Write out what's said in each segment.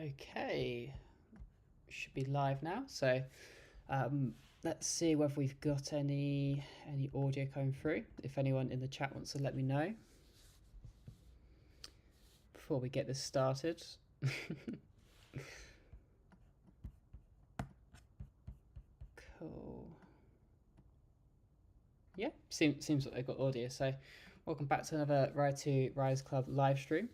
Okay, should be live now. So let's see whether we've got any audio coming through. If anyone in the chat wants to let me know before we get this started. Cool. Yeah, seems like they've got audio. So welcome back to another RideTo Rise Club live stream.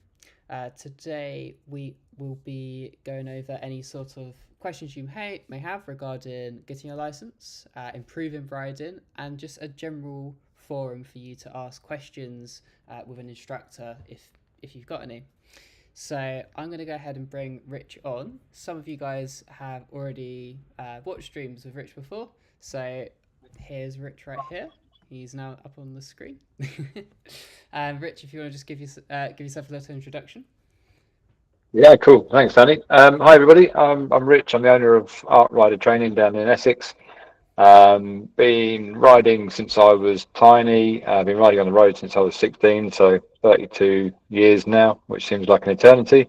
Today we will be going over any sort of questions you may have regarding getting your license, improving riding, and just a general forum for you to ask questions with an instructor if you've got any. So I'm going to go ahead and bring Rich on. Some of you guys have already watched streams with Rich before, so here's Rich right here. He's now up on the screen. Rich, if you want to just give yourself a little introduction. Yeah, cool. Thanks, Danny. Hi, everybody. I'm Rich. I'm the owner of Art Rider Training down in Essex. Been riding since I was tiny. I've been riding on the road since I was 16, so 32 years now, which seems like an eternity.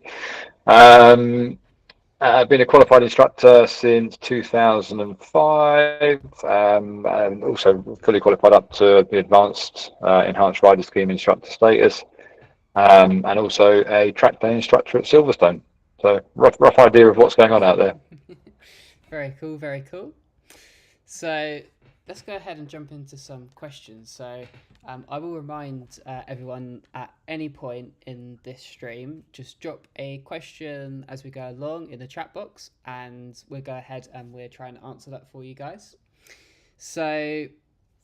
I've been a qualified instructor since 2005, and also fully qualified up to the advanced enhanced rider scheme instructor status, and also a track day instructor at Silverstone. So rough idea of what's going on out there. Very cool, very cool. So let's go ahead and jump into some questions. So I will remind everyone at any point in this stream, just drop a question as we go along in the chat box, and we'll go ahead and we'll try and answer that for you guys. So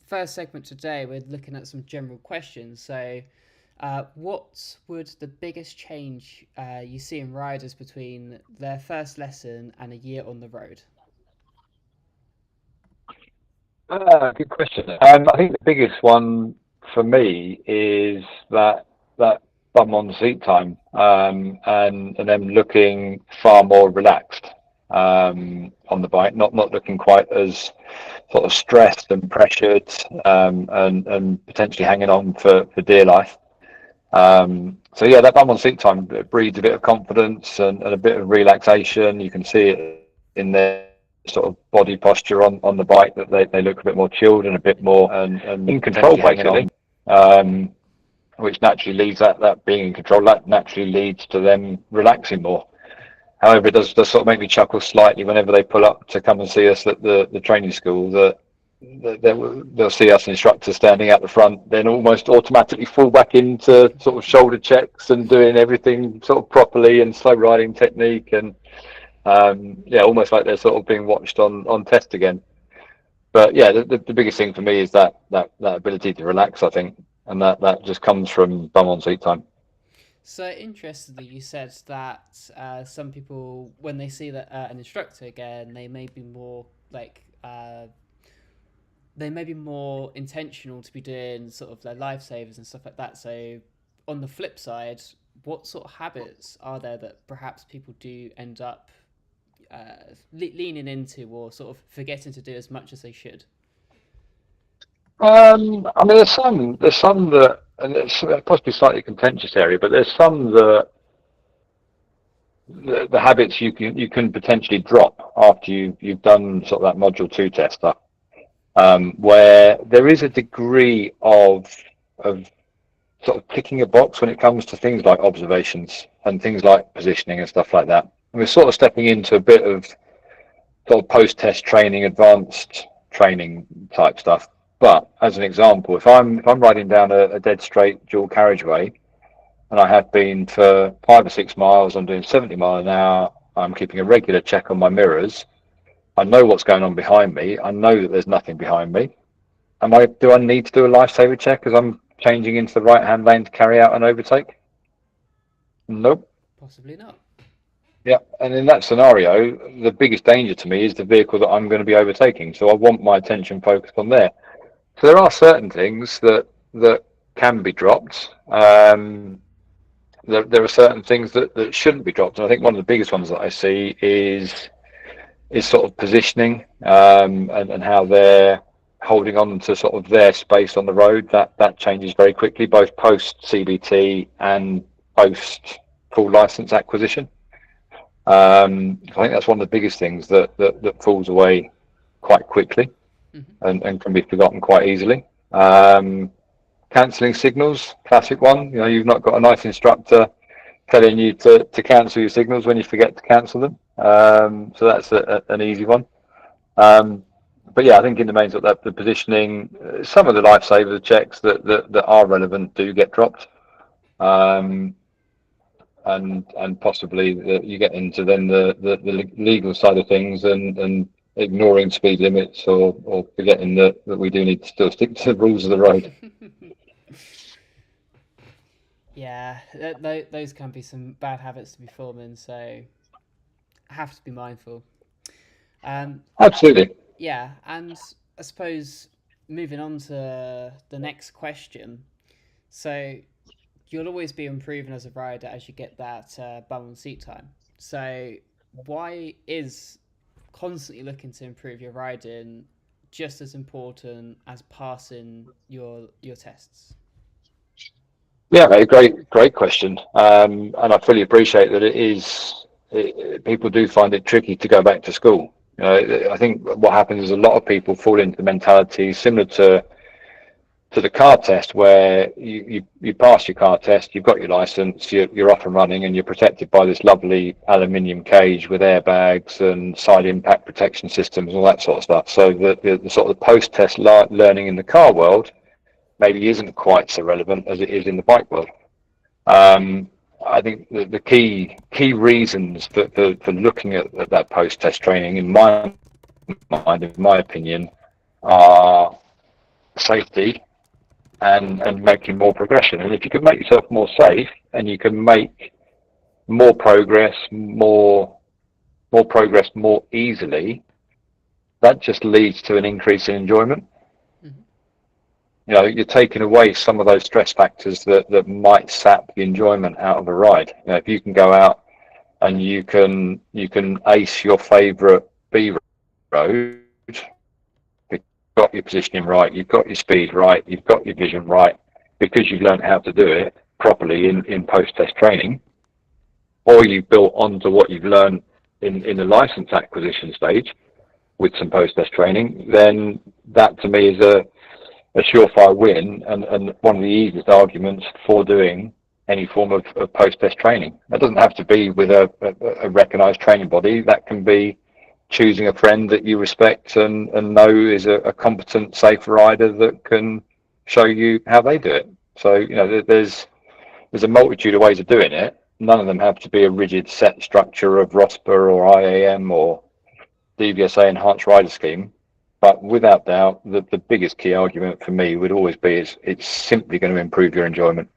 first segment today, we're looking at some general questions. So what would the biggest change you see in riders between their first lesson and a year on the road? Good question. I think the biggest one for me is that bum on seat time, and them looking far more relaxed on the bike, not looking quite as sort of stressed and pressured, and potentially hanging on for dear life. So yeah, that bum on seat time breeds a bit of confidence and a bit of relaxation. You can see it in their sort of body posture on the bike, that they look a bit more chilled and a bit more and in control, basically. Which naturally leads that being in control, that naturally leads to them relaxing more. However, it does sort of make me chuckle slightly whenever they pull up to come and see us at the training school, that they'll see us instructors standing out the front, then almost automatically fall back into sort of shoulder checks and doing everything sort of properly and slow riding technique, and yeah, almost like they're sort of being watched on test again. But yeah, the biggest thing for me is that ability to relax, I think, and that just comes from bum on seat time. So interestingly, you said that some people, when they see that an instructor again, they may be more like they may be more intentional to be doing sort of their lifesavers and stuff like that. So on the flip side, what sort of habits are there that perhaps people do end up leaning into, or sort of forgetting to do as much as they should? I mean, there's some that, and it's possibly slightly contentious area, but there's some that the habits you can potentially drop after you've done sort of that module 2 test stuff, where there is a degree of sort of ticking a box when it comes to things like observations and things like positioning and stuff like that. And we're sort of stepping into a bit of sort of post-test training, advanced training type stuff. But as an example, if I'm riding down a dead straight dual carriageway, and I have been for 5 or 6 miles, I'm doing 70 miles an hour, I'm keeping a regular check on my mirrors, I know what's going on behind me, I know that there's nothing behind me. Do I need to do a lifesaver check as I'm changing into the right hand lane to carry out an overtake? Nope. Possibly not. Yeah, and in that scenario, the biggest danger to me is the vehicle that I'm going to be overtaking. So I want my attention focused on there. So there are certain things that can be dropped. There are certain things that shouldn't be dropped. And I think one of the biggest ones that I see is sort of positioning, and how they're holding on to sort of their space on the road. That changes very quickly, both post CBT and post full license acquisition. I think that's one of the biggest things that falls away quite quickly Hmm. and can be forgotten quite easily. Cancelling signals, classic one. You've not got a nice instructor telling you to cancel your signals when you forget to cancel them. So that's an easy one. Um, but yeah, I think in the main sort of the positioning, some of the lifesaver checks that are relevant do get dropped. Um, and possibly you get into then the legal side of things and ignoring speed limits or forgetting that we do need to still stick to the rules of the road. Yeah, those can be some bad habits to be forming, so have to be mindful. Um, Absolutely. yeah, and I suppose moving on to the next question. So you'll always be improving as a rider as you get that bum on seat time. So why is constantly looking to improve your riding just as important as passing your tests? Yeah, mate, great question. And I fully appreciate that people do find it tricky to go back to school. I think what happens is a lot of people fall into the mentality similar to the car test, where you pass your car test, you've got your license, you're off and running, and you're protected by this lovely aluminium cage with airbags and side impact protection systems and all that sort of stuff. So the sort of post test learning in the car world maybe isn't quite so relevant as it is in the bike world. Um, I think the key reasons for looking at that post test training, in my mind, in my opinion, are safety and making more progression. And if you can make yourself more safe and you can make more progress, more progress more easily, that just leads to an increase in enjoyment. Mm-hmm. You're taking away some of those stress factors that might sap the enjoyment out of a ride. If you can go out and you can ace your favourite B road, you've got your positioning right, you've got your speed right, you've got your vision right, because you've learned how to do it properly in post-test training, or you've built onto what you've learned in the license acquisition stage with some post-test training, then that to me is a surefire win and one of the easiest arguments for doing any form of post-test training. That doesn't have to be with a recognised training body. That can be choosing a friend that you respect and know is a competent, safe rider that can show you how they do it. So, there's a multitude of ways of doing it. None of them have to be a rigid set structure of ROSPA or IAM or DVSA enhanced rider scheme. But without doubt, the biggest key argument for me would always be is it's simply going to improve your enjoyment.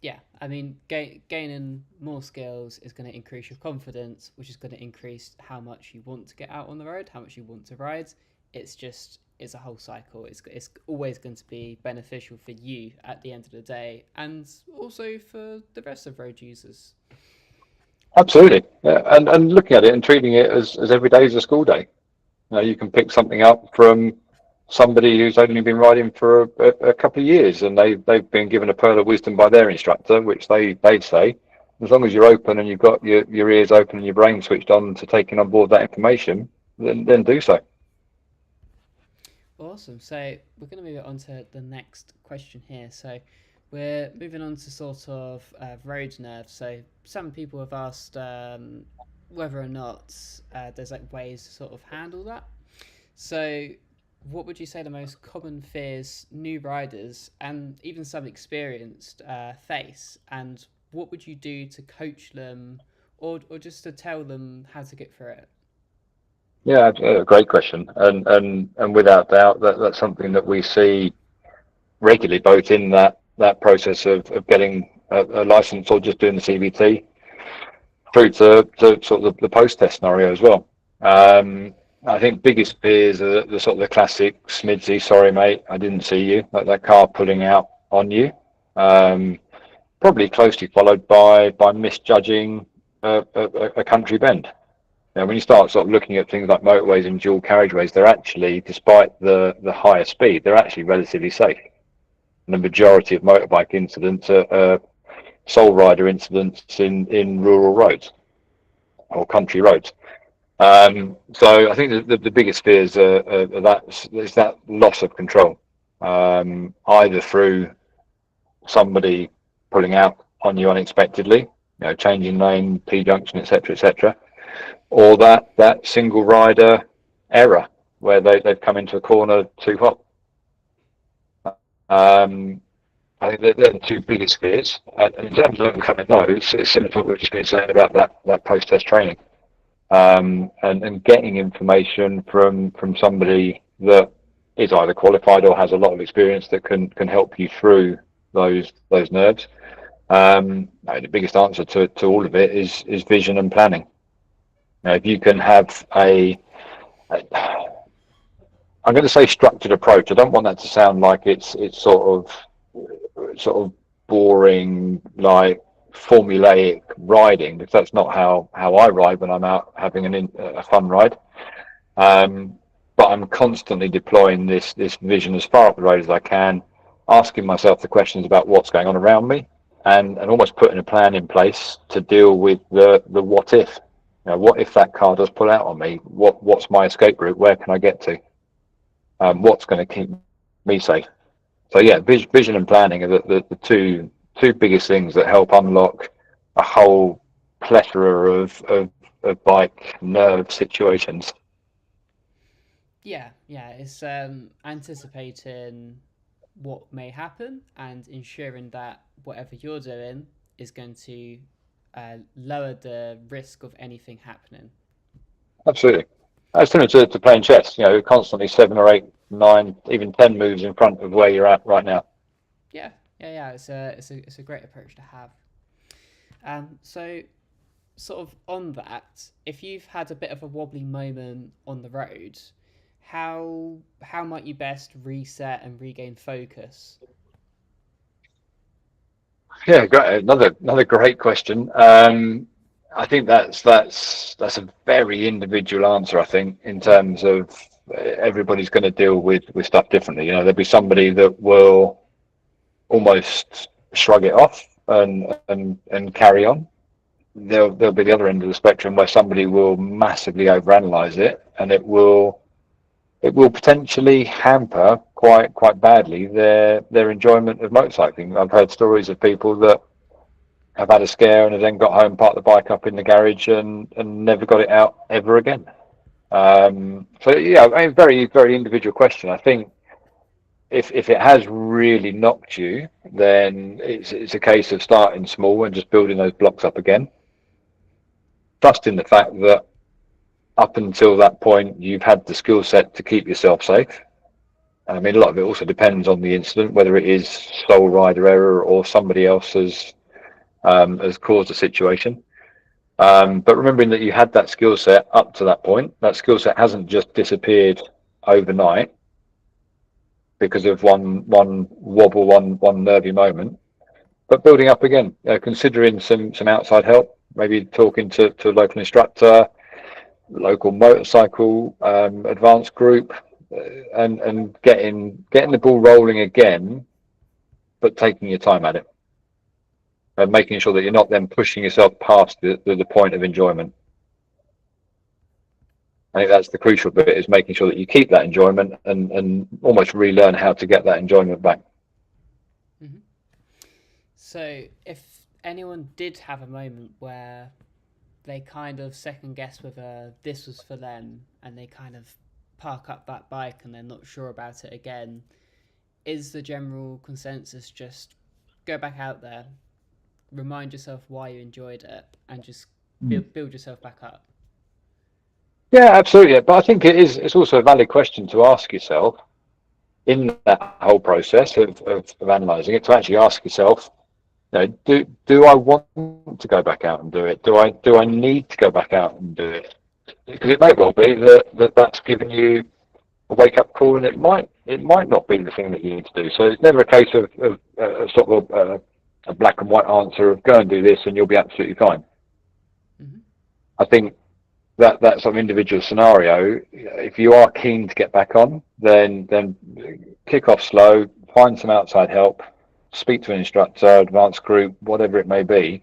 Yeah, I mean, gaining more skills is going to increase your confidence, which is going to increase how much you want to get out on the road, how much you want to ride. It's a whole cycle. It's always going to be beneficial for you at the end of the day, and also for the rest of road users. Absolutely. Yeah. And looking at it and treating it as every day is a school day. You can pick something up from somebody who's only been riding for a couple of years and they've been given a pearl of wisdom by their instructor, which they'd say, as long as you're open and you've got your ears open and your brain switched on to taking on board that information, then do so. Awesome. So we're going to move on to the next question here. So we're moving on to sort of road nerves. So some people have asked whether or not there's like ways to sort of handle that. So what would you say the most common fears new riders and even some experienced face, and what would you do to coach them or just to tell them how to get through it? Yeah, a great question. And without doubt, that's something that we see regularly, both in that process of getting a license or just doing the CBT, through to sort of the post-test scenario as well. I think biggest fears are the sort of the classic Smidsy, sorry mate, I didn't see you, like that car pulling out on you. Um, Probably closely followed by misjudging a country bend. When you start sort of looking at things like motorways and dual carriageways, they're actually, despite the higher speed, they're actually relatively safe. And the majority of motorbike incidents are sole rider incidents in rural roads or country roads. So I think the biggest fears are that is that loss of control, either through somebody pulling out on you unexpectedly, changing lane, P junction, etc., or that single rider error where they've come into a corner too hot. I think they're the two biggest fears. And in terms of overcoming those, it's similar to what we've just been saying about that post-test training, and getting information from somebody that is either qualified or has a lot of experience that can help you through those nerves. The biggest answer to all of it is vision and planning. Now, if you can have I'm going to say structured approach. I don't want that to sound like it's sort of boring, like formulaic riding, because that's not how I ride when I'm out having a fun ride. But I'm constantly deploying this vision as far up the road as I can, asking myself the questions about what's going on around me, and almost putting a plan in place to deal with the what if. What if that car does pull out on me? What's my escape route? Where can I get to? What's going to keep me safe? So yeah, vision and planning are the two biggest things that help unlock a whole plethora of bike nerve situations. Yeah, it's anticipating what may happen and ensuring that whatever you're doing is going to lower the risk of anything happening. Absolutely. That's similar to playing chess, constantly 7 or 8, 9, even 10 moves in front of where you're at right now. Yeah. It's a great approach to have. So sort of on that, if you've had a bit of a wobbly moment on the road, how might you best reset and regain focus? Yeah, great. Another great question. I think that's a very individual answer. I think in terms of everybody's going to deal with stuff differently. There'll be somebody that will almost shrug it off and carry on. There'll be the other end of the spectrum where somebody will massively overanalyze it, and it will potentially hamper quite badly their enjoyment of motorcycling. I've heard stories of people that have had a scare and have then got home, parked the bike up in the garage, and never got it out ever again. So yeah, very very individual question. I think if it has really knocked you, then it's a case of starting small and just building those blocks up again, trusting the fact that up until that point you've had the skill set to keep yourself safe. I mean, a lot of it also depends on the incident, whether it is sole rider error or somebody else has caused a situation. But remembering that you had that skill set up to that point, that skill set hasn't just disappeared overnight because of one wobble, one nervy moment, but building up again, considering some outside help, maybe talking to a local instructor, local motorcycle advanced group, and getting the ball rolling again, but taking your time at it. And making sure that you're not then pushing yourself past the point of enjoyment. I think that's the crucial bit, is making sure that you keep that enjoyment and almost relearn how to get that enjoyment back. Mm-hmm. So if anyone did have a moment where they kind of second guess whether this was for them and they kind of park up that bike and they're not sure about it again, is the general consensus just go back out there, remind yourself why you enjoyed it, and just build yourself back up? Yeah, absolutely. But I think it's also a valid question to ask yourself in that whole process of analysing it, to actually ask yourself, do I want to go back out and do it? Do I need to go back out and do it? Because it may well be that's giving you a wake up call, and it might not be the thing that you need to do. So it's never a case of sort of a black and white answer of go and do this and you'll be absolutely fine. Mm-hmm. I think that sort of individual scenario, if you are keen to get back on, then kick off slow, find some outside help, speak to an instructor, advanced group, whatever it may be,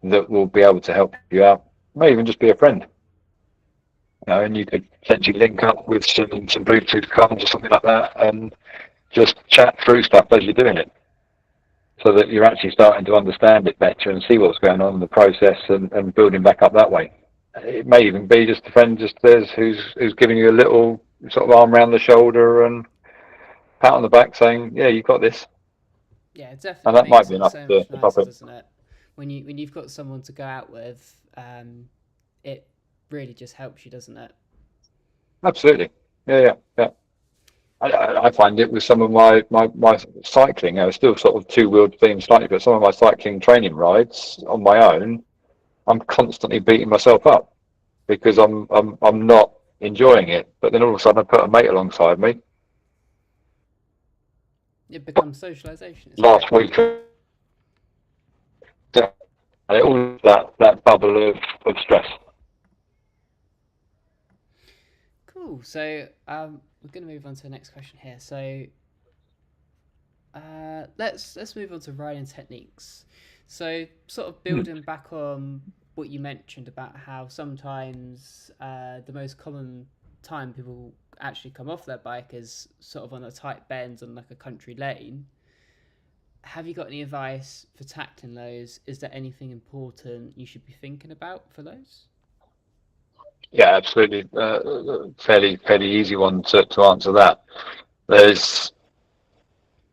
that will be able to help you out. May even just be a friend, and you could potentially link up with some Bluetooth comms or something like that, and just chat through stuff as you're doing it, so that you're actually starting to understand it better and see what's going on in the process, and building back up that way. It may even be just a friend just there's who's giving you a little sort of arm around the shoulder and pat on the back, saying, "Yeah, you've got this." Yeah, it And definitely that might makes be it enough so to much pop nicer, it. doesn't it? When you've got someone to go out with, it really just helps you, doesn't it? Absolutely. Yeah. I find it with some of my cycling. I was still sort of two-wheeled theme slightly, but some of my cycling training rides on my own, I'm constantly beating myself up because I'm not enjoying it. But then all of a sudden, I put a mate alongside me. It becomes socialization. It's Last great. week, and it all that bubble of stress. Cool. So we're going to move on to the next question here. So let's move on to riding techniques. So sort of building back on what you mentioned about how sometimes the most common time people actually come off their bike is sort of on a tight bend on like a country lane. Have you got any advice for tackling those? Is there anything important you should be thinking about for those? Yeah, absolutely. Fairly easy one to answer that. There's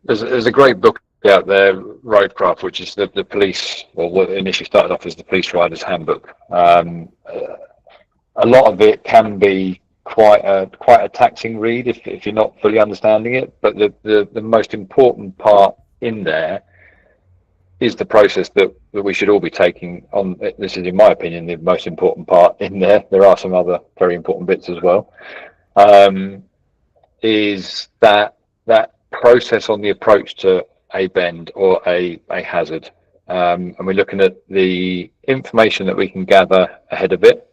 there's a great book out there, Roadcraft, which is the police, or what initially started off as the police rider's handbook. A lot of it can be quite a taxing read if you're not fully understanding it. But the most important part in there is the process that we should all be taking on. This is, in my opinion, the most important part in there. There are some other very important bits as well. Is that process on the approach to a bend or a hazard, and we're looking at the information that we can gather ahead of it.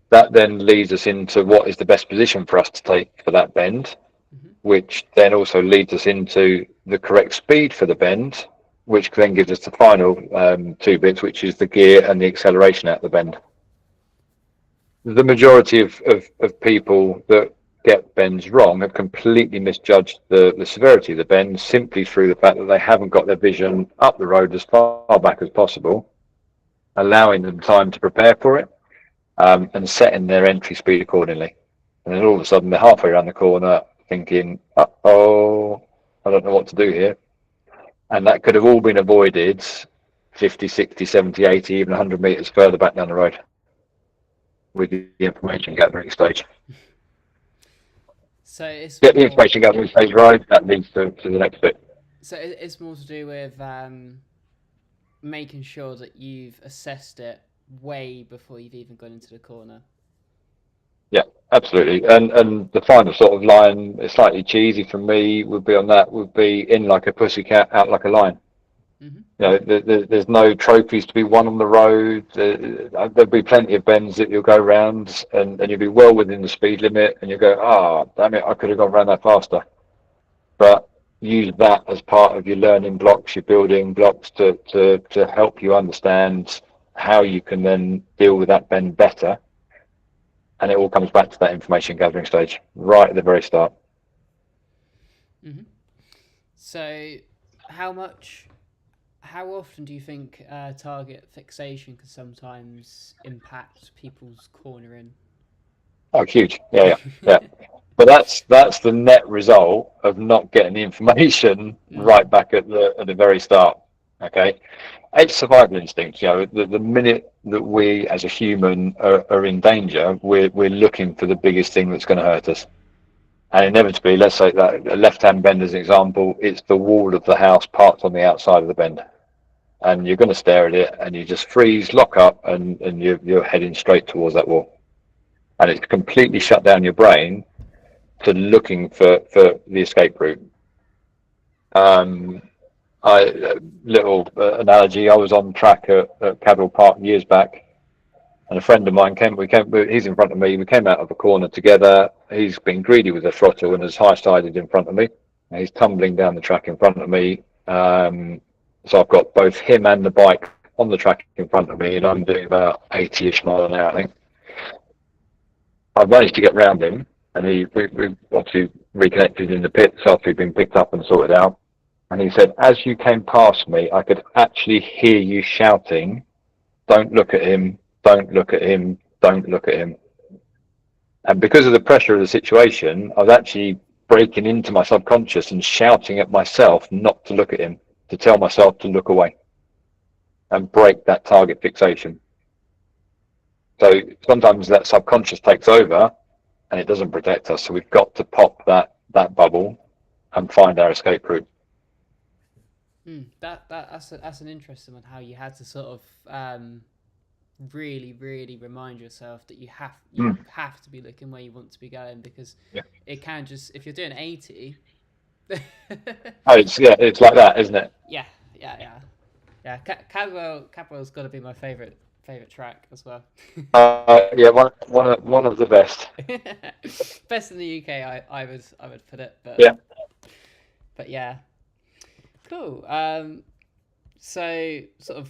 That then leads us into what is the best position for us to take for that bend, which then also leads us into the correct speed for the bend, which then gives us the final two bits, which is the gear and the acceleration at the bend. The majority of people that get bends wrong have completely misjudged the severity of the bend simply through the fact that they haven't got their vision up the road as far back as possible, allowing them time to prepare for it, and setting their entry speed accordingly. And then all of a sudden they're halfway around the corner thinking, oh, I don't know what to do here. And that could have all been avoided 50, 60, 70, 80, even 100 meters further back down the road with the information gathering stage. So it's Get the information gathering stage right, that leads to the next bit. So it's more to do with making sure that you've assessed it way before you've even gone into the corner. Yeah, absolutely. And the final sort of line, it's slightly cheesy for me, would be in like a pussycat, out like a lion. Mm-hmm. There's no trophies to be won on the road. There'll be plenty of bends that you'll go around, and you'll be well within the speed limit, and you'll go, damn it, I could have gone around that faster. But use that as part of your learning blocks, your building blocks to help you understand how you can then deal with that bend better. And it all comes back to that information gathering stage right at the very start. Mm-hmm. So how often do you think target fixation can sometimes impact people's cornering? Oh, huge. Yeah. But that's the net result of not getting the information right back at the very start. Okay, it's survival instinct. The minute that we as a human are in danger, we're looking for the biggest thing that's going to hurt us. And inevitably, let's say that a left-hand bend as an example, it's the wall of the house parked on the outside of the bend. And you're going to stare at it, and you just freeze, lock up, and you're heading straight towards that wall. And it's completely shut down your brain to looking for the escape route. Little analogy, I was on track at Cadwell Park years back, and a friend of mine he's in front of me, we came out of a corner together. He's been greedy with the throttle and has high-sided in front of me, and he's tumbling down the track in front of me, So I've got both him and the bike on the track in front of me, and I'm doing about 80-ish mile an hour, I think. I've managed to get round him, and we obviously reconnected in the pits after he'd been picked up and sorted out. And he said, as you came past me, I could actually hear you shouting, "Don't look at him, don't look at him, don't look at him." And because of the pressure of the situation, I was actually breaking into my subconscious and shouting at myself not to look at him, to tell myself to look away and break that target fixation. So sometimes that subconscious takes over and it doesn't protect us. So we've got to pop that bubble and find our escape route. That's an interesting one. How you had to sort of really remind yourself that you have to be looking where you want to be going, because it can just, if you're doing 80. It's like that, isn't it? Yeah. Cadwell's got to be my favorite track as well. One of the best. Best in the UK, I would put it. But yeah, cool. So sort of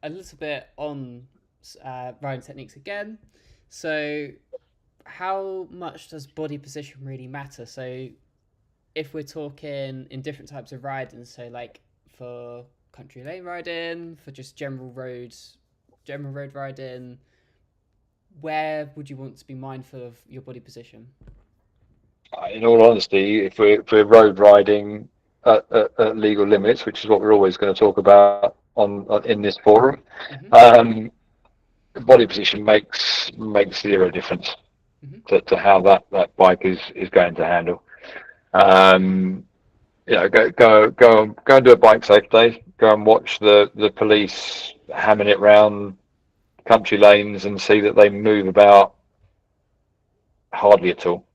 a little bit on riding techniques again. So how much does body position really matter? So if we're talking in different types of riding, so like for country lane riding, for just general road riding, where would you want to be mindful of your body position? In all honesty, if we're road riding at legal limits, which is what we're always going to talk about in this forum, body position makes zero difference to how that bike is going to handle. Go and do a bike safe day. Go and watch the police hammering it round country lanes and see that they move about hardly at all,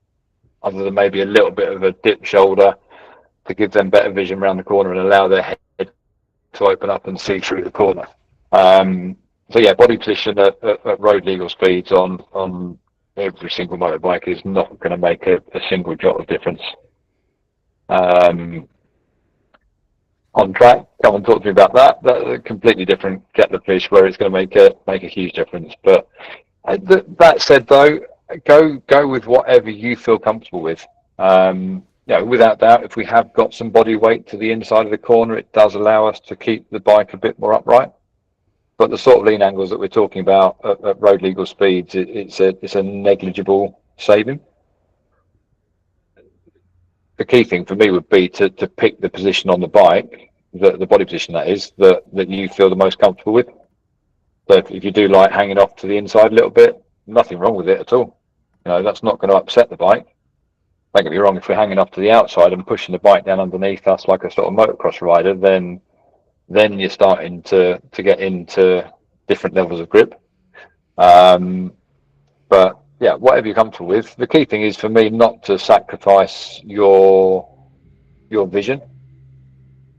other than maybe a little bit of a dip shoulder to give them better vision around the corner and allow their head to open up and see through the corner. So yeah, body position at road legal speeds on every single motorbike is not going to make a single jot of difference. On track, come and talk to me about that. That's a completely different kettle of fish where it's going to make a huge difference. But that said, though, go with whatever you feel comfortable with. Without doubt, if we have got some body weight to the inside of the corner, it does allow us to keep the bike a bit more upright. But the sort of lean angles that we're talking about at road legal speeds, it's a negligible saving. The key thing for me would be to pick the position on the bike, the body position that is, that you feel the most comfortable with. So if you do like hanging off to the inside a little bit, nothing wrong with it at all. That's not going to upset the bike. Don't get me wrong, if we're hanging off to the outside and pushing the bike down underneath us like a sort of motocross rider, then you're starting to get into different levels of grip. But yeah, whatever you're comfortable with. The key thing is for me not to sacrifice your vision.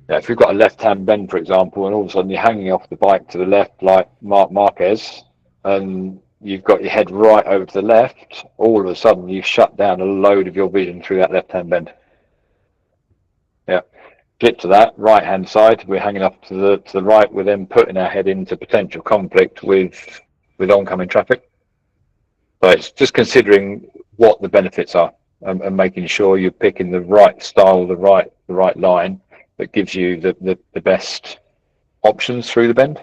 If you've got a left-hand bend, for example, and all of a sudden you're hanging off the bike to the left like Marc Marquez, and you've got your head right over to the left, all of a sudden you've shut down a load of your vision through that left-hand bend. Yeah. Flip to that right-hand side, we're hanging off to the right, we're then putting our head into potential conflict with oncoming traffic. So it's just considering what the benefits are and making sure you're picking the right style, the right line that gives you the best options through the bend.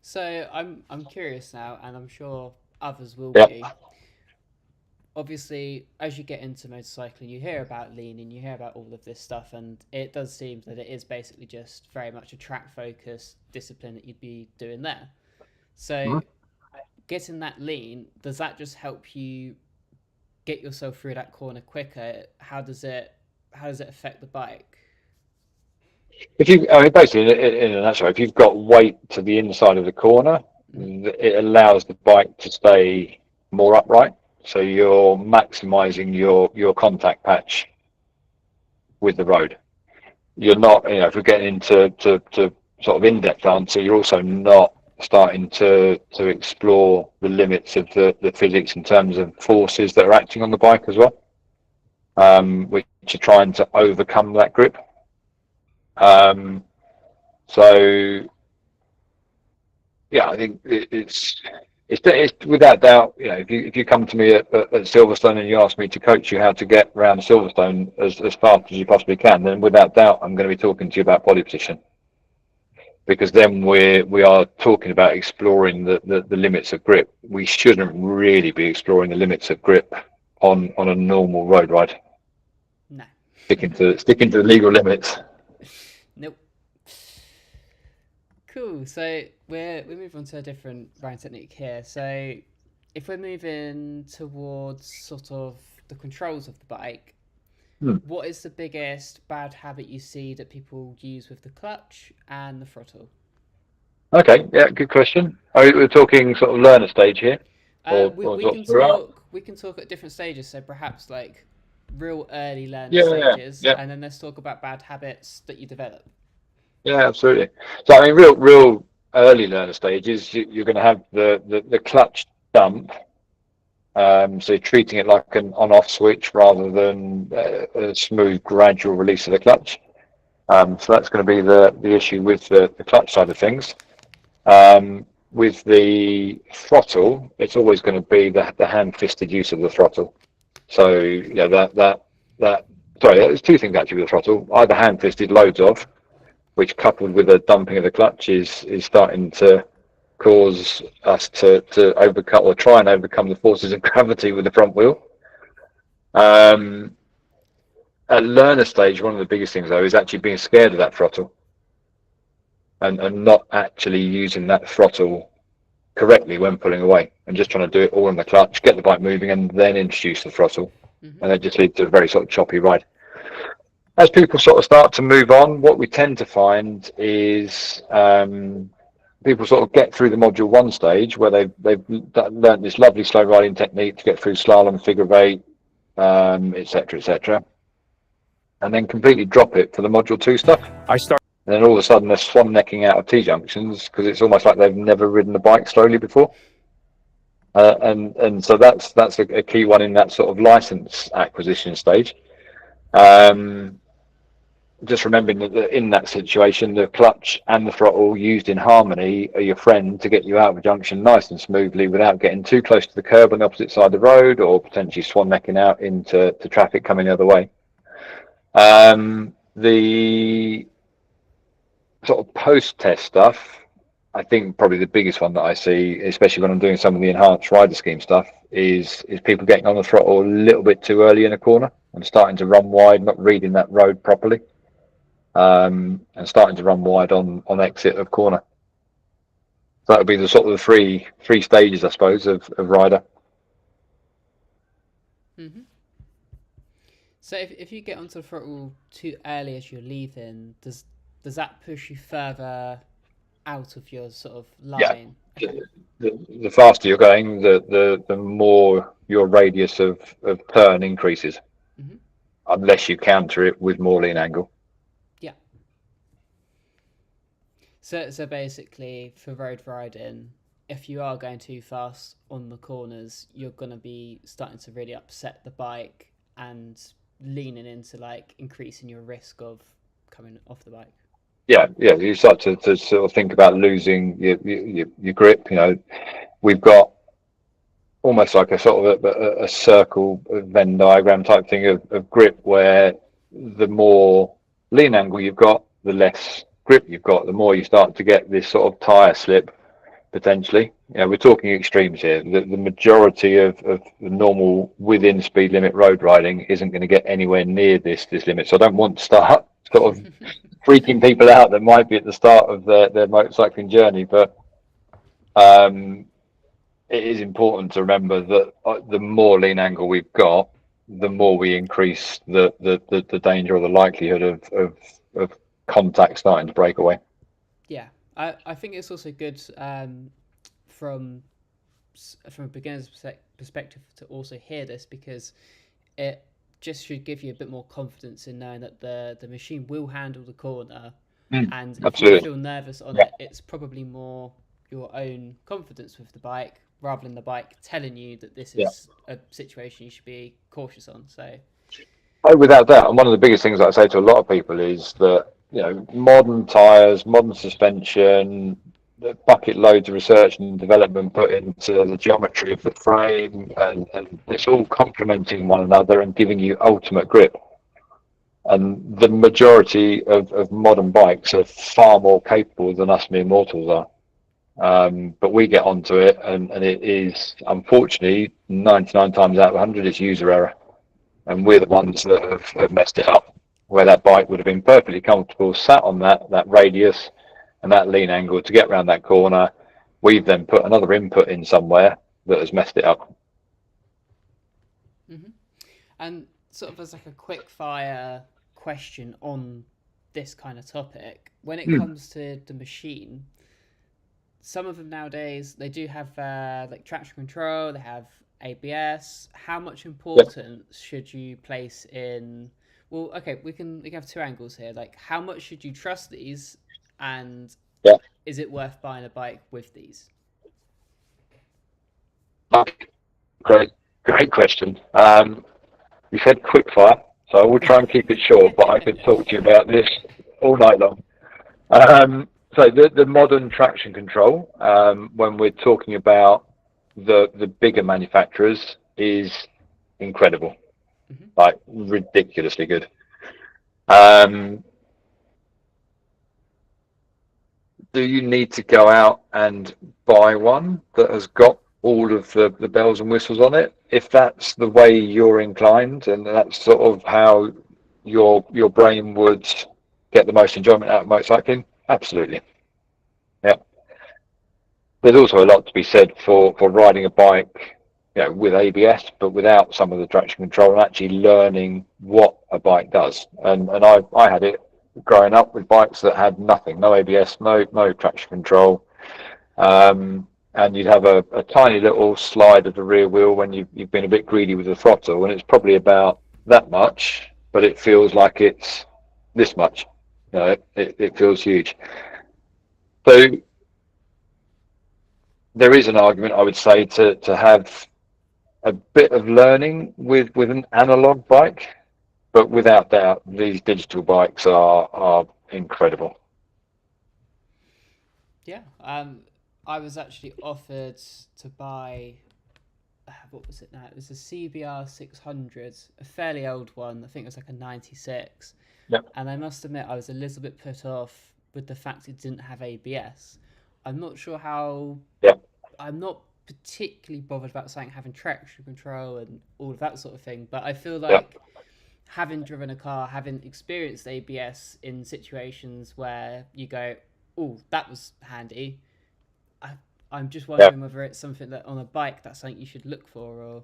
So I'm curious now, and I'm sure others will be. Obviously, as you get into motorcycling, you hear about lean and you hear about all of this stuff, and it does seem that it is basically just very much a track-focused discipline that you'd be doing there. So getting that lean, does that just help you get yourself through that corner quicker? How does it affect the bike? Basically, in a nutshell, if you've got weight to the inside of the corner, it allows the bike to stay more upright. So you're maximising your contact patch with the road. You're not, if we're getting into sort of in-depth answer, you're also not starting to explore the limits of the physics in terms of forces that are acting on the bike as well. which are trying to overcome that grip. So yeah, I think it's without doubt. You know, if you come to me at Silverstone and you ask me to coach you how to get around Silverstone as fast as you possibly can, then without doubt I'm going to be talking to you about body position, because then we are talking about exploring the limits of grip. We shouldn't really be exploring the limits of grip on a normal road ride. No. Sticking to the legal limits. Nope. Cool. So we move on to a different riding technique here. So if we're moving towards sort of the controls of the bike, what is the biggest bad habit you see that people use with the clutch and the throttle? Okay, yeah, good question. We're talking sort of learner stage here, or We sort of can throughout? talk. We can talk at different stages. So perhaps like real early learner Yeah, stages, yeah, and then let's talk about bad habits that you develop. yeah, absolutely. So I mean, real early learner stages, you're going to have the clutch dump. So you're treating it like an on-off switch rather than a smooth, gradual release of the clutch. So that's going to be the issue with the clutch side of things. With the throttle, it's always going to be the hand-fisted use of the throttle. So yeah, that sorry, there's two things actually with the throttle. Either hand-fisted loads of, which coupled with a dumping of the clutch is starting to cause us to overcome or try and overcome the forces of gravity with the front wheel. At learner stage, one of the biggest things though is actually being scared of that throttle and not actually using that throttle correctly when pulling away, and just trying to do it all in the clutch, get the bike moving, and then introduce the throttle, Mm-hmm. and that just leads to a very sort of choppy ride. As people sort of start to move on, what we tend to find is people sort of get through the module one stage where they've learned this lovely slow riding technique to get through slalom, figure of eight, etc., etc., and then completely drop it for the module two stuff. And then all of a sudden they're swan necking out of T junctions because it's almost like they've never ridden a bike slowly before. And so that's a key one in that sort of license acquisition stage. Just remembering that in that situation, the clutch and the throttle used in harmony are your friend to get you out of a junction nice and smoothly without getting too close to the curb on the opposite side of the road or potentially swan necking out into traffic coming the other way. The sort of post-test stuff, I think probably the biggest one that I see, especially when I'm doing some of the enhanced rider scheme stuff, is people getting on the throttle a little bit too early in a corner and starting to run wide, not reading that road properly, and starting to run wide on exit of corner. So that would be the sort of the three stages, I suppose, of rider. Mm-hmm. So if you get onto the throttle too early as you're leaving, does that push you further out of your sort of Yeah. line? Okay. The faster you're going, the more your radius of turn increases, Mm-hmm. unless you counter it with more lean angle. Yeah. So basically, for road riding, if you are going too fast on the corners, you're gonna be starting to really upset the bike and leaning into like increasing your risk of coming off the bike. Yeah, you start to sort of think about losing your grip. You know, we've got almost like a sort of a circle Venn diagram type thing of grip, where the more lean angle you've got, the less grip you've got, the more you start to get this sort of tire slip potentially. You know, we're talking extremes here. The majority of the normal within speed limit road riding isn't going to get anywhere near this limit. So I don't want to start sort of freaking people out that might be at the start of their motorcycling journey, but it is important to remember that the more lean angle we've got, the more we increase the danger or the likelihood of contact starting to break away. Yeah, I think it's also good from from a beginner's perspective to also hear this, because it just should give you a bit more confidence in knowing that the machine will handle the corner. And if you Absolutely. feel nervous on Yeah. it, it's probably more your own confidence with the bike rather than the bike telling you that this Yeah. is a situation you should be cautious on. So Oh, without doubt. And one of the biggest things that I say to a lot of people is that, you know, modern tyres, modern suspension, the bucket loads of research and development put into the geometry of the frame, and it's all complementing one another and giving you ultimate grip. And the majority of modern bikes are far more capable than us mere mortals are. But we get onto it, and it is, unfortunately, 99 times out of 100, it's user error. And we're the ones that have messed it up, where that bike would have been perfectly comfortable, sat on that radius and that lean angle to get around that corner. We've then put another input in somewhere that has messed it up. Hmm. And sort of as like a quick fire question on this kind of topic, when it Mm. comes to the machine, some of them nowadays they do have like traction control, they have ABS. How much Yeah, importance should you place in? Well, okay, we can have two angles here. Like, how much should you trust these, and yeah. is it worth buying a bike with these? Okay. Great question. You said quick fire, so I will try and keep it short, but I could talk to you about this all night long. So the modern traction control, when we're talking about the bigger manufacturers, is incredible, Hmm. like ridiculously good. Um, do you need to go out and buy one that has got all of the bells and whistles on it? If that's the way you're inclined, and that's sort of how your brain would get the most enjoyment out of motorcycling, absolutely. Yeah. There's also a lot to be said for riding a bike, you know, with ABS, but without some of the traction control, and actually learning what a bike does. And I had it growing up with bikes that had nothing, no ABS, no traction control. And you'd have a tiny little slide of the rear wheel when you've been a bit greedy with the throttle, and it's probably about that much, but it feels like it's this much. You know, it feels huge. So there is an argument, I would say, to have a bit of learning with an analog bike, but without doubt, these digital bikes are incredible. Yeah. I was actually offered to buy. What was it now? It was a CBR 600, a fairly old one. I think it was like a 96. Yep. And I must admit, I was a little bit put off with the fact it didn't have ABS. I'm not sure how. Yep. I'm not particularly bothered about something having traction control and all of that sort of thing, but I feel Yep. like having driven a car, having experienced ABS in situations where you go, "Oh, that was handy." I, I'm just Yep. wondering whether it's something that on a bike that's something you should look for, or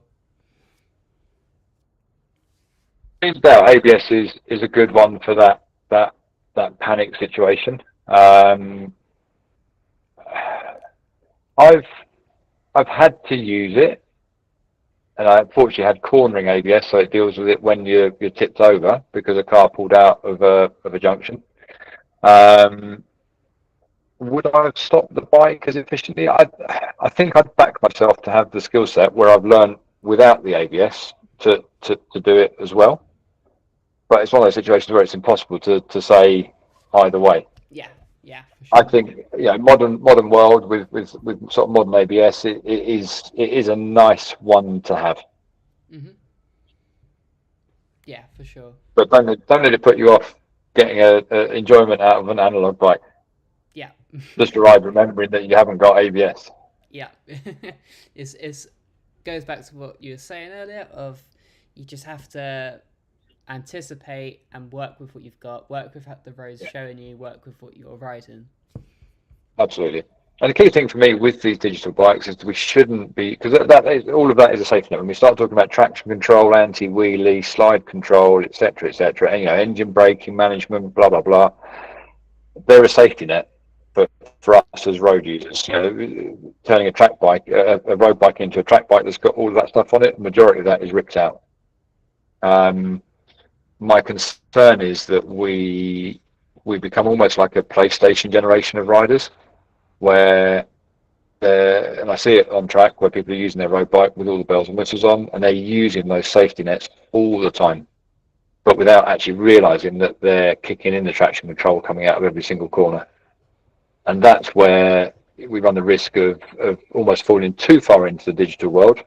Seems that ABS is a good one for that panic situation. I've I've had to use it, and I unfortunately had cornering ABS, so it deals with it when you're tipped over because a car pulled out of a junction. Um, would I have stopped the bike as efficiently? I think I'd back myself to have the skill set where I've learned without the ABS to do it as well. But it's one of those situations where it's impossible to say either way. yeah, yeah, for I sure. think, you know, modern world with sort of modern ABS, it is a nice one to have. Hmm. Yeah, for sure. But don't let it put you off getting a enjoyment out of an analog bike. Yeah, Just to ride remembering that you haven't got ABS. yeah. It's goes back to what you were saying earlier. Of you just have to anticipate and work with what you've got, work with what the road's showing you, work with what you're riding. Absolutely. And the key thing for me with these digital bikes is that we shouldn't be, because that is, all of that is a safety net. When we start talking about traction control, anti-wheelie, slide control, etc., and, you know, engine braking management, blah blah blah, they're a safety net for us as road users. You know, turning a track bike, a road bike into a track bike that's got all of that stuff on it, the majority of that is ripped out. Um, my concern is that we become almost like a PlayStation generation of riders, where and I see it on track where people are using their road bike with all the bells and whistles on, and they're using those safety nets all the time. but without actually realizing that they're kicking in the traction control coming out of every single corner. And that's where we run the risk of almost falling too far into the digital world,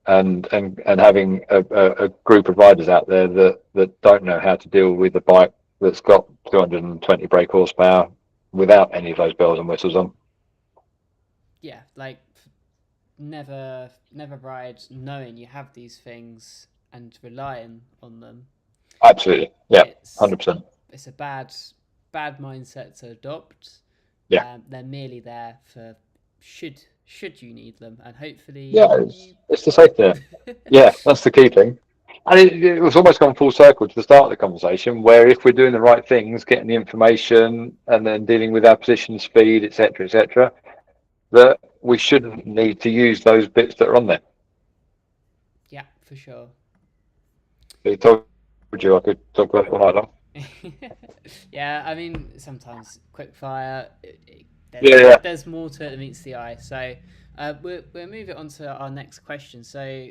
and having a group of riders out there that don't know how to deal with a bike that's got 220 brake horsepower without any of those bells and whistles on. Yeah, like never ride knowing you have these things and relying on them. Absolutely, yeah, It's 100%. it's a bad mindset to adopt. Yeah, They're merely there for should you need them, and hopefully yeah, you it's the won't. safety net. Yeah, that's the key thing. And it was almost gone full circle to the start of the conversation, where if we're doing the right things, getting the information, and then dealing with our position, speed, etc., that we shouldn't need to use those bits that are on there. Yeah, for sure. I told you I could talk about it all night long. Yeah, I mean sometimes quick fire. Yeah, yeah. There's more to it than meets the eye. So we'll move it on to our next question. So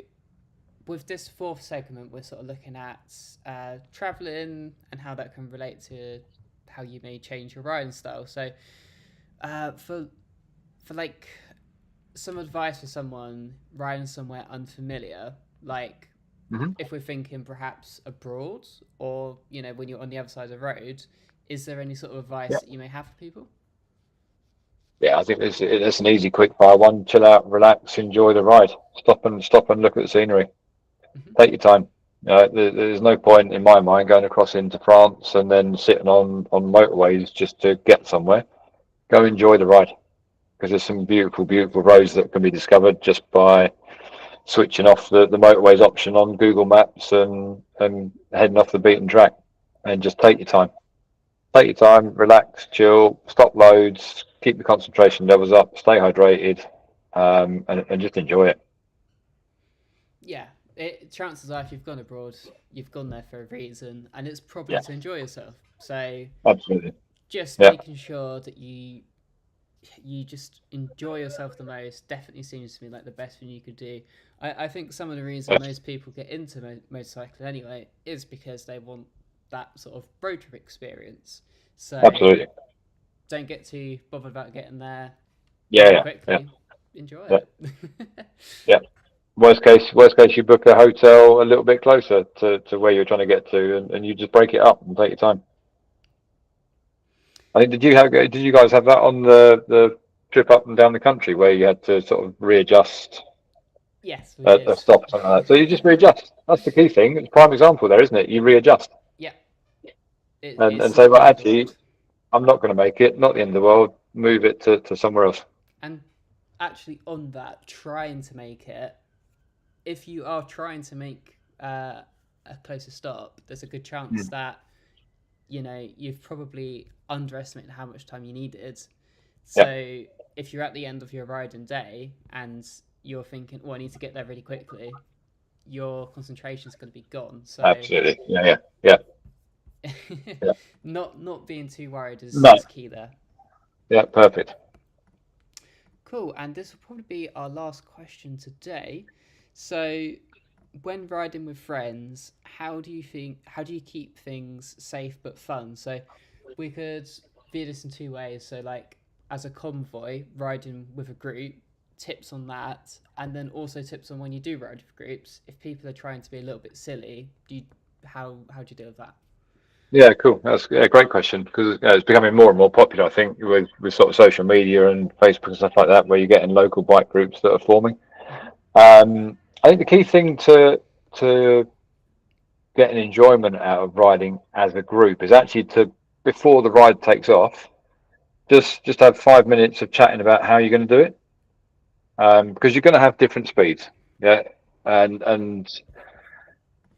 with this fourth segment, we're sort of looking at traveling and how that can relate to how you may change your riding style. So for like some advice for someone riding somewhere unfamiliar, like Mm-hmm. if we're thinking perhaps abroad or when you're on the other side of the road, is there any sort of advice Yeah, that you may have for people? yeah. I think it's an easy, quick fire one. Chill out, relax, enjoy the ride. Stop and look at the scenery. Hmm. Take your time. There's no point in my mind going across into France and then sitting on motorways just to get somewhere. Go enjoy the ride, because there's some beautiful roads that can be discovered just by switching off the motorways option on Google Maps and heading off the beaten track, and just take your time. Take your time, relax, chill, stop loads, keep the concentration levels up, stay hydrated, and just enjoy it. Yeah, chances are if you've gone abroad, you've gone there for a reason, and it's probably Yeah, to enjoy yourself. So absolutely. just Yeah, making sure that you just enjoy yourself the most definitely seems to me like the best thing you could do. I think some of the reason yes, most people get into motorcycling anyway is because they want that sort of road trip experience. So absolutely. don't get too bothered about getting there Yeah, too yeah, quickly. Enjoy yeah, it. yeah. Worst case, you book a hotel a little bit closer to where you're trying to get to, and you just break it up and take your time. I think did you guys have that on the trip up and down the country where you had to sort of readjust Yes, we at did. a stop or something like that? So you just readjust. That's the key thing. It's a prime example there, isn't it? You readjust Yeah, and it's say, not the well, end of the actually, world. I'm not going to make it. Not the end of the world. Move it to somewhere else. And actually, on that, trying to make it, if you are trying to make a closer stop, there's a good chance Mm. that you've probably underestimated how much time you needed. Yeah, So if you're at the end of your riding day and you're thinking, "Oh, I need to get there really quickly," your concentration is going to be gone. So absolutely. Yeah, yeah, yeah, yeah. not being too worried No, is key there. yeah, perfect. Cool, and this will probably be our last question today. So, when riding with friends, how do you keep things safe but fun? So, we could view this in two ways. So, like as a convoy, riding with a group, tips on that, and then also tips on when you do ride with groups. If people are trying to be a little bit silly, how do you deal with that? Yeah, cool. That's a great question, because it's becoming more and more popular, I think, with sort of social media and Facebook and stuff like that, where you're getting local bike groups that are forming. Hmm. I think the key thing to get an enjoyment out of riding as a group is actually to, before the ride takes off, just have 5 minutes of chatting about how you're going to do it, because you're going to have different speeds. Yeah, and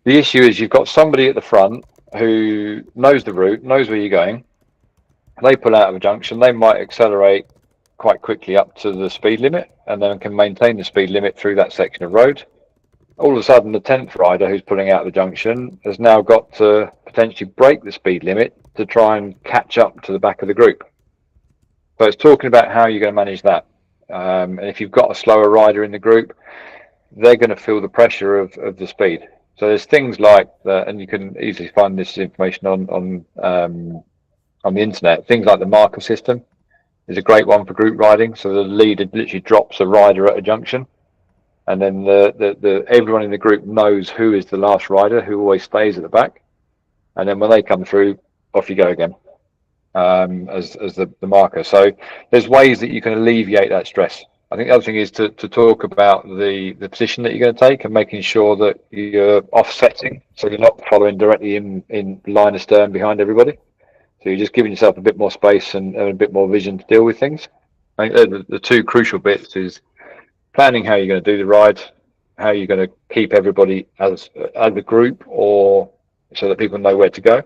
the issue is you've got somebody at the front who knows the route, knows where you're going. They pull out of a junction, they might accelerate quite quickly up to the speed limit and then can maintain the speed limit through that section of road. All of a sudden, the 10th rider who's pulling out of the junction has now got to potentially break the speed limit to try and catch up to the back of the group. So it's talking about how you're going to manage that. And if you've got a slower rider in the group, they're going to feel the pressure of the speed. So there's things like that, and you can easily find this information on the internet. Things like the marker system is a great one for group riding. So the leader literally drops a rider at a junction, and then the everyone in the group knows who is the last rider, who always stays at the back, and then when they come through, off you go again, as the marker. So there's ways that you can alleviate that stress. I think the other thing is to talk about the position that you're going to take and making sure that you're offsetting, so you're not following directly in line of stern behind everybody. So you're just giving yourself a bit more space and a bit more vision to deal with things. I think the two crucial bits is planning how you're going to do the ride, how you're going to keep everybody as a group, or so that people know where to go,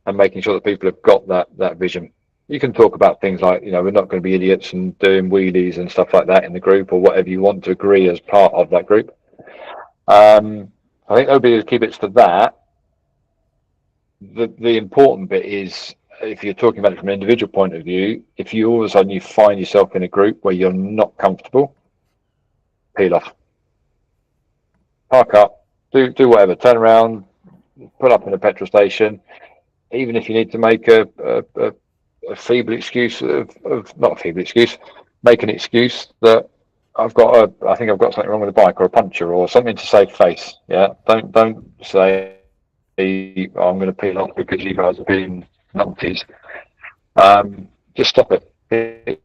and making sure that people have got that vision. You can talk about things like, we're not going to be idiots and doing wheelies and stuff like that in the group, or whatever you want to agree as part of that group. I think there'll be the key bits for that. The important bit is, if you're talking about it from an individual point of view, if you all of a sudden you find yourself in a group where you're not comfortable, peel off, park up, do whatever, turn around, pull up in a petrol station. Even if you need to make a feeble excuse of not a feeble excuse, make an excuse that I think I've got something wrong with the bike, or a puncture, or something to save face. Yeah, don't say, oh, I'm going to peel off because you guys are being numpties. Just stop it. Get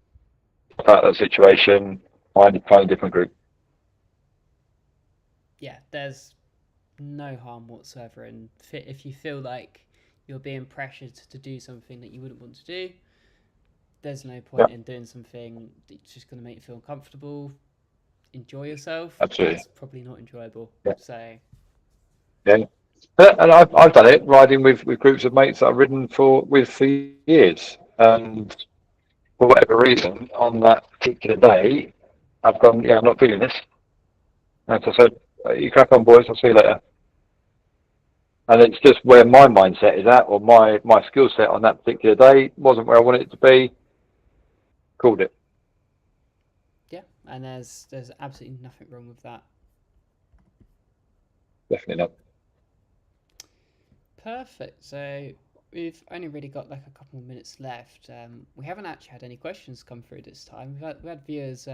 out of that situation. Find a different group. Yeah, there's no harm whatsoever, and if you feel like you're being pressured to do something that you wouldn't want to do, there's no point in doing something that's just going to make you feel uncomfortable. Enjoy yourself. Absolutely. That's probably not enjoyable. Yeah. So yeah, and I've done it riding with groups of mates that I've ridden with for years, and for whatever reason on that particular day I've gone, I'm not feeling this, and so I said, you crack on, boys, I'll see you later. And it's just where my mindset is at, or my skill set on that particular day wasn't where I wanted it to be. Called it. Yeah, and there's absolutely nothing wrong with that. Definitely not. Perfect. So we've only really got like a couple of minutes left. We haven't actually had any questions come through this time. We had viewers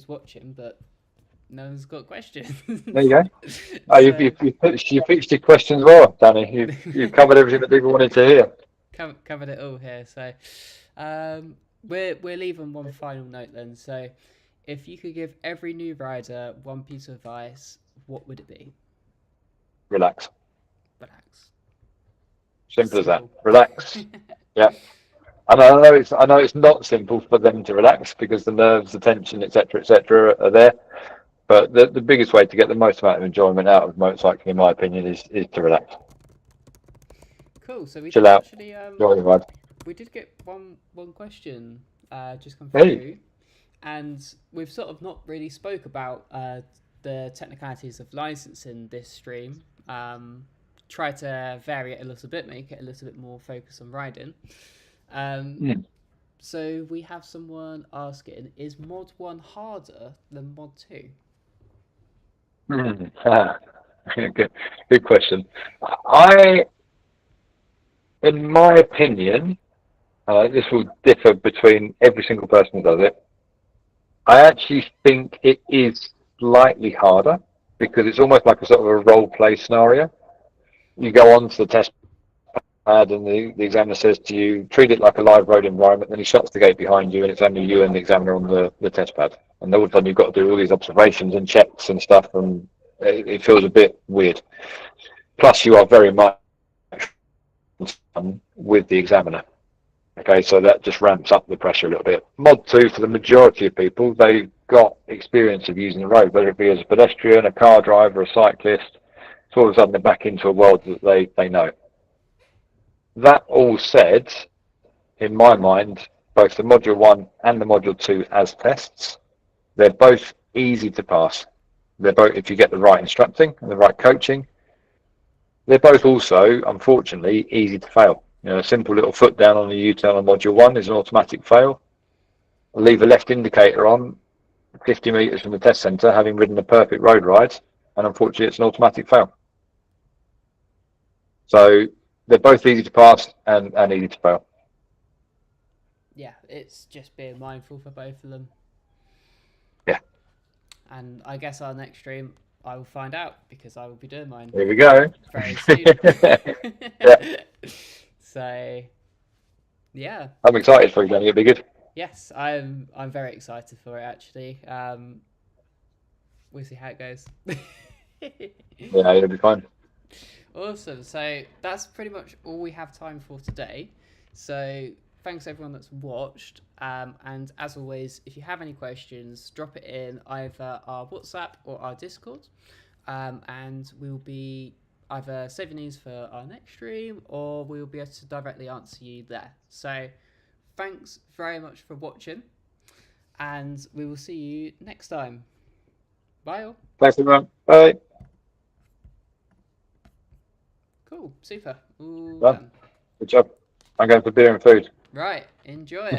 watching, but no one's got questions. There you go. Oh, you pitched your questions well, Danny. You've covered everything that people wanted to hear. Covered it all here. So we're leaving one final note then. So if you could give every new rider one piece of advice, what would it be? Relax. Simple as that. Relax. Yeah. And I know it's not simple for them to relax, because the nerves, the tension, etc., are there. But the biggest way to get the most amount of enjoyment out of motorcycling, in my opinion, is to relax. Cool. So we chill out. Actually, enjoy the ride. We did get one question just come through, hey. And we've sort of not really spoke about the technicalities of licensing this stream. Try to vary it a little bit, make it a little bit more focused on riding. So we have someone asking, is Mod 1 harder than Mod 2? Good question. In my opinion, this will differ between every single person that does it. I actually think it is slightly harder, because it's almost like a sort of a role play scenario. You go on to the test pad and the examiner says to you, treat it like a live road environment, then he shuts the gate behind you and it's only you and the examiner on the test pad. And all of a sudden you've got to do all these observations and checks and stuff, and it feels a bit weird. Plus you are very much with the examiner. Okay, so that just ramps up the pressure a little bit. Mod 2, for the majority of people, they've got experience of using the road, whether it be as a pedestrian, a car driver, a cyclist. So all of a sudden they're back into a world that they know. That all said, in my mind, both the Module 1 and the Module 2 as tests, they're both easy to pass. They're both, if you get the right instructing and the right coaching, they're both also, unfortunately, easy to fail. A simple little foot down on a U-turn on Module 1 is an automatic fail. Leave a left indicator on 50 metres from the test centre, having ridden a perfect road ride, and unfortunately it's an automatic fail. So they're both easy to pass and easy to fail. Yeah, it's just being mindful for both of them. Yeah. And I guess our next stream, I will find out because I will be doing mine Here we go. very soon. Yeah. So, yeah. I'm excited for it. It'll be good. Yes, I'm very excited for it actually. We'll see how it goes. Yeah, it'll be fun. Awesome. So that's pretty much all we have time for today. So thanks everyone that's watched. And as always, if you have any questions, drop it in either our WhatsApp or our Discord. And we'll be either saving these for our next stream or we'll be able to directly answer you there. So thanks very much for watching. And we will see you next time. Bye all. Thanks, everyone. Bye. Cool. Super. All Done. done. Good job. I'm going for beer and food. Right. Enjoy it.